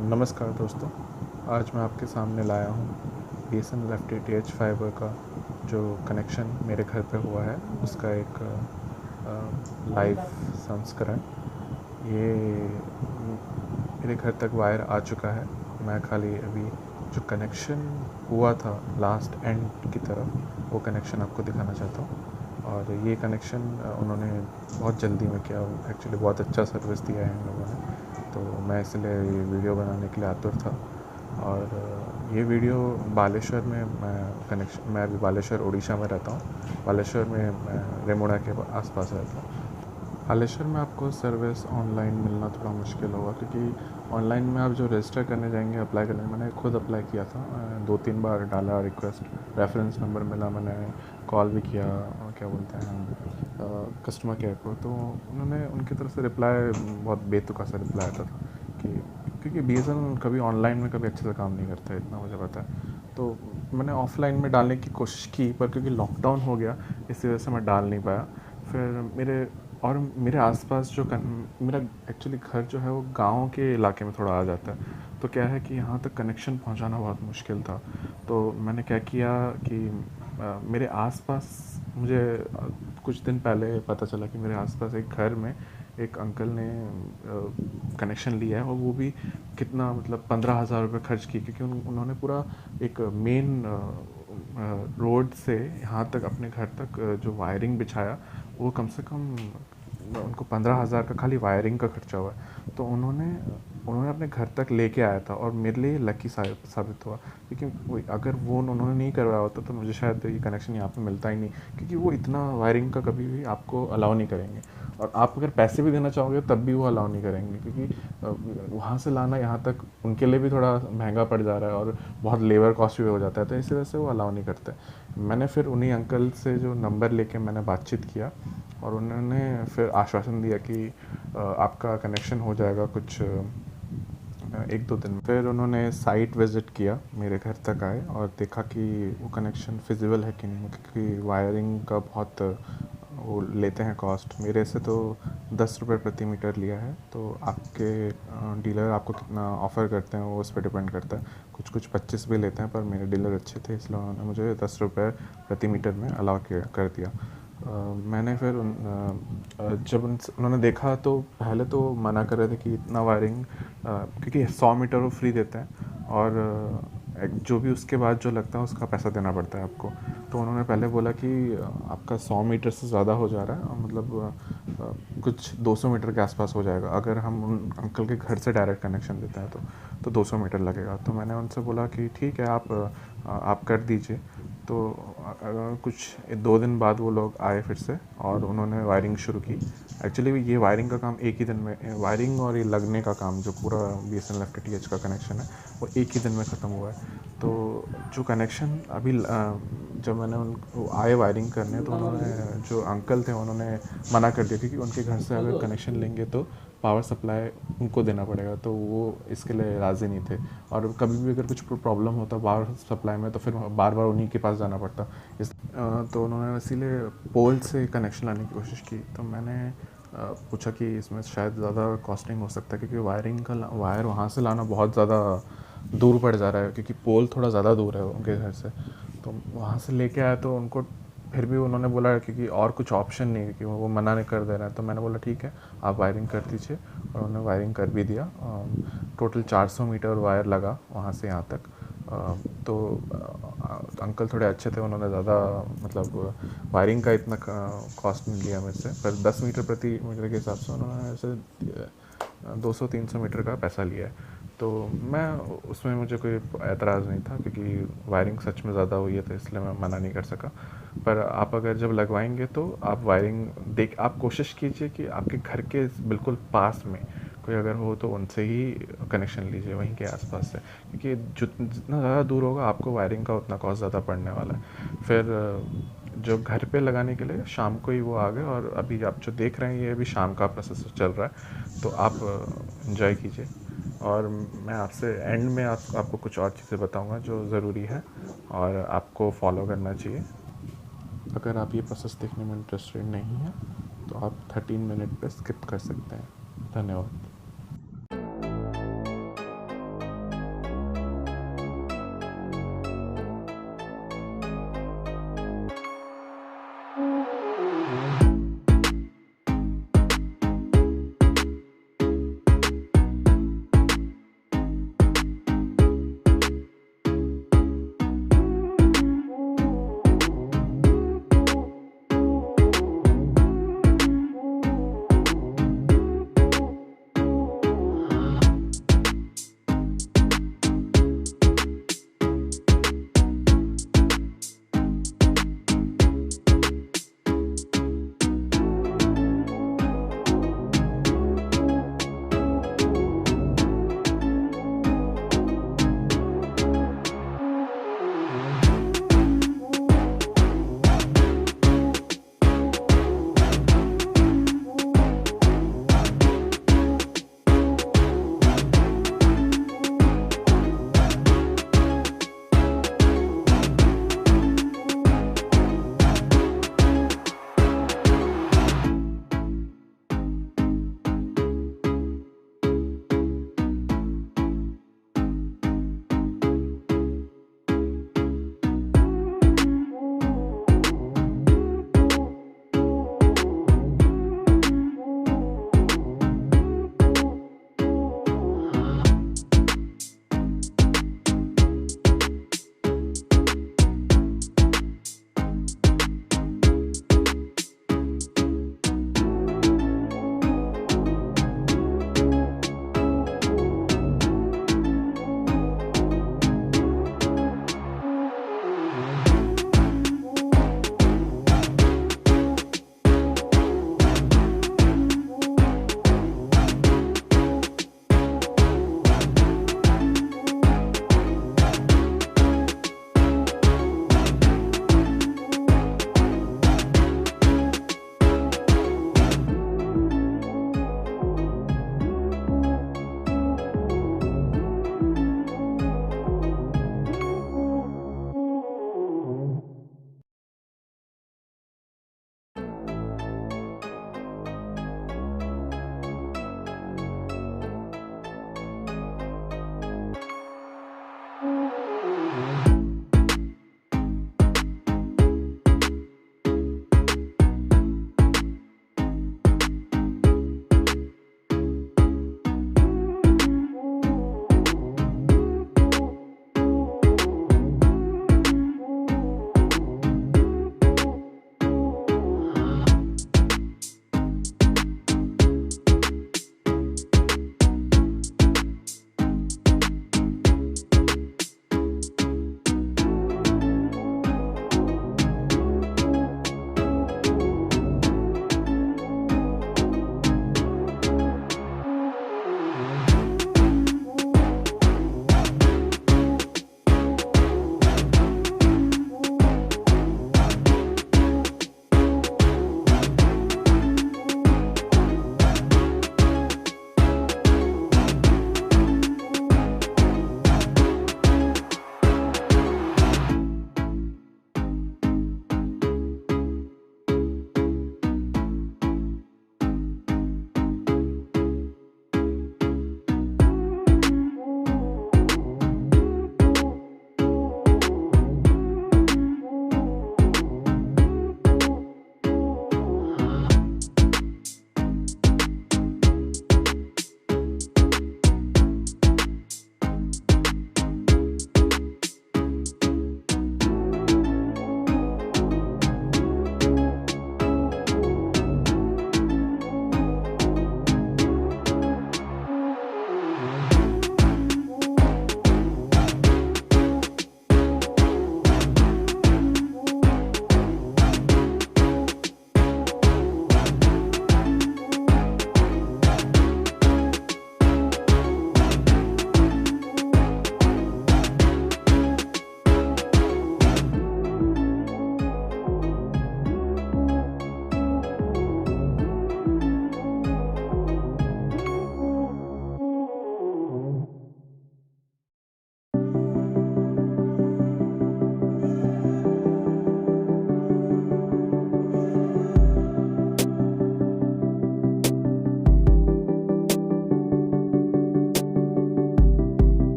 नमस्कार दोस्तों, आज मैं आपके सामने लाया हूँ BSNL FTTH फाइबर का जो कनेक्शन मेरे घर पे हुआ है उसका एक लाइव संस्करण। ये मेरे घर तक वायर आ चुका है। मैं खाली अभी जो कनेक्शन हुआ था लास्ट एंड की तरफ वो कनेक्शन आपको दिखाना चाहता हूँ। और ये कनेक्शन उन्होंने बहुत जल्दी में किया, एक्चुअली बहुत अच्छा सर्विस दिया है इन लोगों ने, तो मैं इसलिए ये वीडियो बनाने के लिए आतुर था। और ये वीडियो बालेश्वर में मैं अभी बालेश्वर उड़ीसा में रहता हूँ। बालेश्वर में मैं रेमुड़ा के आसपास रहता हूँ। बालेश्वर में आपको सर्विस ऑनलाइन मिलना थोड़ा मुश्किल होगा, क्योंकि ऑनलाइन में आप जो रजिस्टर करने जाएंगे, अप्लाई करने, मैंने खुद अप्लाई किया था, 2-3 बार डाला रिक्वेस्ट, रेफरेंस नंबर मिला, मैंने कॉल भी किया, क्या बोलते हैं, कस्टमर केयर को, तो उन्होंने उनकी तरफ से रिप्लाई बहुत बेतुका सा रिप्लाई आता था कि क्योंकि BSNL कभी ऑनलाइन में कभी अच्छे से काम नहीं करता है, इतना मुझे पता है। तो मैंने ऑफ़लाइन में डालने की कोशिश की, पर क्योंकि लॉकडाउन हो गया इस वजह से मैं डाल नहीं पाया। फिर मेरे आसपास मेरा एक्चुअली घर जो है वो गांव के इलाके में थोड़ा आ जाता है, तो क्या है कि यहाँ तक कनेक्शन पहुँचाना बहुत मुश्किल था। तो मैंने क्या किया कि मेरे आसपास मुझे कुछ दिन पहले पता चला कि मेरे आसपास एक घर में एक अंकल ने कनेक्शन लिया है, और वो भी कितना, मतलब 15,000 रुपये खर्च किए, क्योंकि उन्होंने पूरा एक मेन रोड से यहाँ तक अपने घर तक जो वायरिंग बिछाया, वो कम से कम उनको 15,000 का खाली वायरिंग का खर्चा हुआ है। तो उन्होंने अपने घर तक लेके आया था, और मेरे लिए लकी साबित हुआ, क्योंकि अगर वो उन्होंने नहीं करवाया होता तो मुझे शायद ये कनेक्शन यहाँ पे मिलता ही नहीं, क्योंकि वो इतना वायरिंग का कभी भी आपको अलाउ नहीं करेंगे। और आप अगर पैसे भी देना चाहोगे तब भी वो अलाउ नहीं करेंगे, क्योंकि वहाँ से लाना यहाँ तक उनके लिए भी थोड़ा महंगा पड़ जा रहा है, और बहुत लेबर कॉस्ट भी हो जाता है, तो इसी वजह से वो अलाउ नहीं करते। मैंने फिर उन्हीं अंकल से जो नंबर लेके मैंने बातचीत किया, और उन्होंने फिर आश्वासन दिया कि आपका कनेक्शन हो जाएगा कुछ 1-2 दिन में। फिर उन्होंने साइट विज़िट किया, मेरे घर तक आए और देखा कि वो कनेक्शन फिजिबल है कि नहीं, क्योंकि वायरिंग का बहुत वो लेते हैं कॉस्ट। मेरे से तो 10 रुपये प्रति मीटर लिया है, तो आपके डीलर आपको कितना ऑफ़र करते हैं वो उस पर डिपेंड करता है। कुछ कुछ 25 भी लेते हैं, पर मेरे डीलर अच्छे थे, इसलिए उन्होंने मुझे 10 रुपये प्रति मीटर में अलाउ कर दिया। मैंने फिर जब उन्होंने देखा तो पहले तो मना कर रहे थे कि इतना वायरिंग, क्योंकि 100 मीटर वो फ्री देते हैं, और जो भी उसके बाद जो लगता है उसका पैसा देना पड़ता है आपको। तो उन्होंने पहले बोला कि आपका 100 मीटर से ज़्यादा हो जा रहा है, मतलब कुछ 200 मीटर के आसपास हो जाएगा, अगर हम उन अंकल के घर से डायरेक्ट कनेक्शन देते हैं तो 200 मीटर लगेगा। तो मैंने उनसे बोला कि ठीक है, आप कर दीजिए। तो कुछ 2 दिन बाद वो लोग आए फिर से, और उन्होंने वायरिंग शुरू की। एक्चुअली ये वायरिंग का काम एक ही दिन में, वायरिंग और ये लगने का काम, जो पूरा BSNL FTTH का कनेक्शन है वो एक ही दिन में ख़त्म हुआ है। तो जो कनेक्शन अभी जब मैंने उनको आए वायरिंग करने, तो उन्होंने, जो अंकल थे, उन्होंने मना कर दिया, क्योंकि उनके घर से अगर कनेक्शन लेंगे तो पावर सप्लाई उनको देना पड़ेगा, तो वो इसके लिए राज़ी नहीं थे। और कभी भी अगर कुछ प्रॉब्लम होता पावर सप्लाई में, तो फिर बार बार उन्हीं के पास जाना पड़ता। तो उन्होंने इसीलिए पोल से कनेक्शन लाने की कोशिश की। तो मैंने पूछा कि इसमें शायद ज़्यादा कॉस्टिंग हो सकता है, क्योंकि वायर वहाँ से लाना बहुत ज़्यादा दूर पड़ जा रहा है, क्योंकि पोल थोड़ा ज़्यादा दूर है उनके घर से। तो वहाँ से लेके आया, तो उनको फिर भी उन्होंने बोला क्योंकि और कुछ ऑप्शन नहीं है, कि वो मना नहीं कर दे रहे हैं। तो मैंने बोला ठीक है, आप वायरिंग कर दीजिए, और उन्होंने वायरिंग कर भी दिया। टोटल 400 मीटर वायर लगा वहाँ से यहाँ तक। तो अंकल थोड़े अच्छे थे, उन्होंने ज़्यादा, मतलब वायरिंग का इतना कॉस्ट नहीं लिया मेरे से, पर 10 मीटर प्रति मीटर के हिसाब से उन्होंने ऐसे 200-300 मीटर का पैसा लिया है। तो मैं उसमें, मुझे कोई एतराज़ नहीं था, क्योंकि वायरिंग सच में ज़्यादा हुई है, तो इसलिए मैं मना नहीं कर सका। पर आप अगर जब लगवाएंगे तो आप वायरिंग आप कोशिश कीजिए कि आपके घर के बिल्कुल पास में कोई अगर हो तो उनसे ही कनेक्शन लीजिए, वहीं के आसपास से, क्योंकि जितना ज़्यादा दूर होगा आपको वायरिंग का उतना कॉस्ट ज़्यादा पड़ने वाला है। फिर जो घर पे लगाने के लिए शाम को ही वो आ गए, और अभी आप जो देख रहे हैं ये अभी शाम का प्रोसेस चल रहा है, तो आप इन्जॉय कीजिए। और मैं आपसे एंड में आपको कुछ और चीज़ें बताऊंगा जो ज़रूरी है और आपको फॉलो करना चाहिए। अगर आप ये प्रोसेस देखने में इंटरेस्टेड नहीं हैं तो आप 13 मिनट पे स्किप कर सकते हैं। धन्यवाद।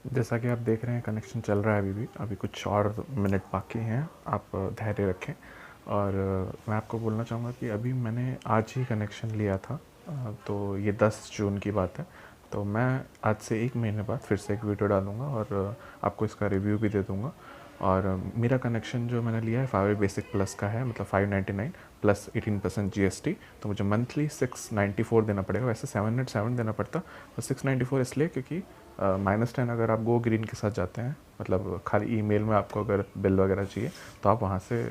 जैसा कि आप देख रहे हैं कनेक्शन चल रहा है अभी कुछ और मिनट बाकी हैं, आप धैर्य रखें। और मैं आपको बोलना चाहूँगा कि अभी मैंने आज ही कनेक्शन लिया था, तो ये 10 जून की बात है। तो मैं आज से 1 महीने बाद फिर से एक वीडियो डालूँगा और आपको इसका रिव्यू भी दे दूँगा। और मेरा कनेक्शन जो मैंने लिया है फाइबर बेसिक प्लस का है, मतलब 599 प्लस 18% GST। तो मुझे मंथली 694 देना पड़ेगा, वैसे 707 देना पड़ता, तो 694 इसलिए क्योंकि -10 अगर आप गो ग्रीन के साथ जाते हैं, मतलब खाली ईमेल में आपको अगर बिल वगैरह चाहिए तो आप वहाँ से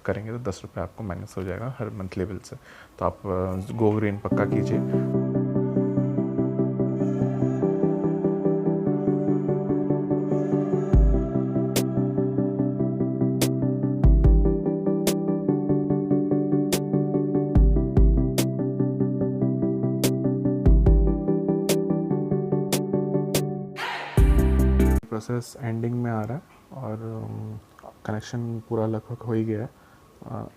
करेंगे तो 10 रुपये आपको माइनस हो जाएगा हर मंथली बिल से। तो आप गो ग्रीन पक्का कीजिए। प्रोसेस एंडिंग में आ रहा है और कनेक्शन पूरा लगभग हो ही गया है।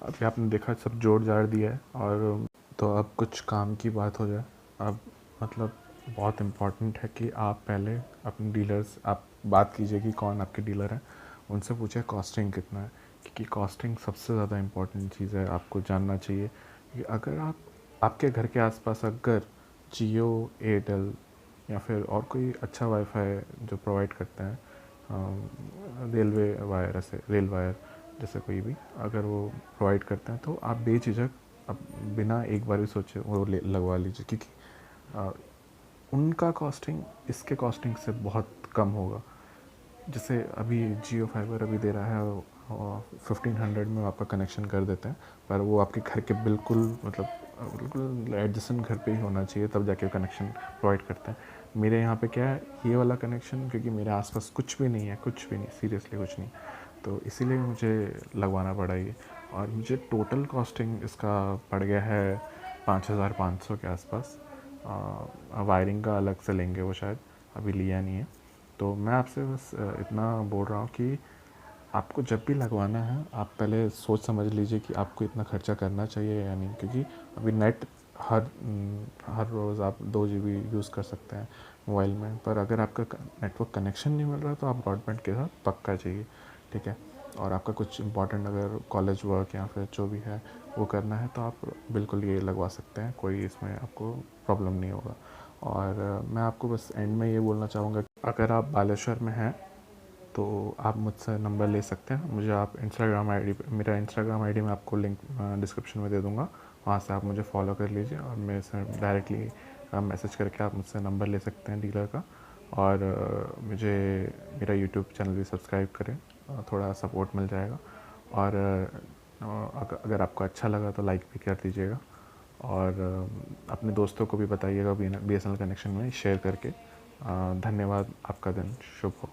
अभी आपने देखा सब जोड़ जाड़ दिया है। और तो अब कुछ काम की बात हो जाए। अब मतलब बहुत इम्पॉर्टेंट है कि आप पहले अपने डीलर्स आप बात कीजिए कि कौन आपके डीलर हैं, उनसे पूछे कॉस्टिंग कितना है, क्योंकि कॉस्टिंग सबसे ज़्यादा इम्पॉर्टेंट चीज़ है, आपको जानना चाहिए। कि अगर आपके घर के आसपास अगर जियो, एयरटेल या फिर और कोई अच्छा वाईफाई जो प्रोवाइड करते हैं, रेलवे वायर ऐसे रेल वायर जैसे कोई भी अगर वो प्रोवाइड करते हैं, तो आप बेझिझक अब बिना एक बार भी सोचे वो लगवा लीजिए, क्योंकि उनका कॉस्टिंग इसके कॉस्टिंग से बहुत कम होगा। जैसे अभी जियो फाइबर अभी दे रहा है 1500 में आपका कनेक्शन कर देते हैं, पर वो आपके घर के बिल्कुल मतलब बिल्कुल एडजेसेंट घर पे ही होना चाहिए, तब जाके कनेक्शन प्रोवाइड करते हैं। मेरे यहाँ पे क्या है, ये वाला कनेक्शन, क्योंकि मेरे आसपास कुछ भी नहीं है, कुछ भी नहीं, सीरियसली कुछ नहीं, तो इसीलिए मुझे लगवाना पड़ा ये। और मुझे टोटल कॉस्टिंग इसका पड़ गया है 5500 के आसपास। वायरिंग का अलग से लेंगे वो, शायद अभी लिया नहीं है। तो मैं आपसे बस इतना बोल रहा हूँ कि आपको जब भी लगवाना है आप पहले सोच समझ लीजिए कि आपको इतना खर्चा करना चाहिए या नहीं, क्योंकि अभी नेट हर रोज़ आप 2 GB यूज़ कर सकते हैं मोबाइल में। पर अगर आपका नेटवर्क कनेक्शन नहीं मिल रहा तो आप ब्रॉडबैंड के साथ पक्का चाहिए, ठीक है। और आपका कुछ इंपॉर्टेंट अगर कॉलेज वर्क या फिर जो भी है वो करना है तो आप बिल्कुल ये लगवा सकते हैं, कोई इसमें आपको प्रॉब्लम नहीं होगा। और मैं आपको बस एंड में ये बोलना चाहूँगा कि अगर आप बालेश्वर में हैं तो आप मुझसे नंबर ले सकते हैं। मुझे आप इंस्टाग्राम आईडी पे, मेरा इंस्टाग्राम आईडी मैं आपको लिंक डिस्क्रिप्शन में दे दूँगा, वहाँ से आप मुझे फॉलो कर लीजिए और मेरे से डायरेक्टली मैसेज करके आप मुझसे नंबर ले सकते हैं डीलर का। और मुझे मेरा यूट्यूब चैनल भी सब्सक्राइब करें, थोड़ा सपोर्ट मिल जाएगा। और अगर आपको अच्छा लगा तो लाइक भी कर दीजिएगा और अपने दोस्तों को भी बताइएगा BSNL कनेक्शन में शेयर करके। धन्यवाद, आपका दिन शुभ हो।